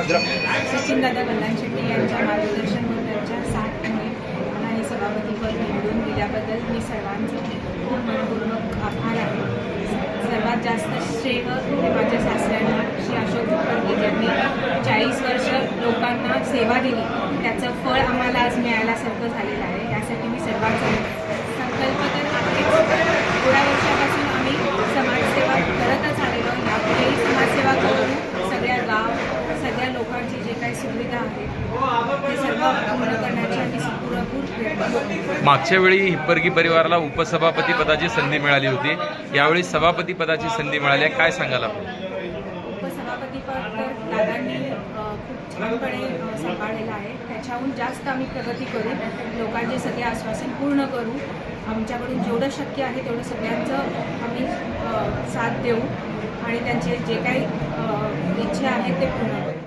सचिन दादा गल्हाण शेट्टी यांच्या मार्गदर्शन व त्यांच्या साथमुळे मला हे सभापतीपद निवडून दिल्याबद्दल मी सर्वांचं खूप मनपूर्वक आभार आहे। सर्वात जास्त श्रेय हे माझ्या सासऱ्यांना श्री अशोक मुखर्जी ज्यांनी 40 वर्ष लोकांना सेवा दिली, त्याचं फळ आम्हाला आज मिळाल्यासारखं झालेलं आहे। यासाठी मी सर्वांचा संकल्प तर थोड्या वर्षापासून आम्ही समाजसेवा करतच आलेलो, यापुढेही समाजसेवा करून सगळ्या गाव सगळ्या लोकांची जे काही सुविधा आहेत ते सर्व पूर्ण करण्याची आम्ही पुरेपूर प्रयत्न। मागच्या वेळी हिप्परगी परिवाराला उपसभापती पदाची संधी मिळाली होती, यावेळी सभापती पदाची संधी मिळाली आहे, काय सांगाल आपण? उपसभापती पद तर दादांनी खूप छानपणे सांभाळलेलं आहे। त्याच्याहून जास्त आम्ही प्रगती करू, लोकांचे सगळे आश्वासन पूर्ण करू, आमच्याकडून जेवढं शक्य आहे तेवढं सगळ्यांचं आम्ही साथ देऊ आणि त्यांचे जे काही इच्छा आहेत ते पूर्ण करू।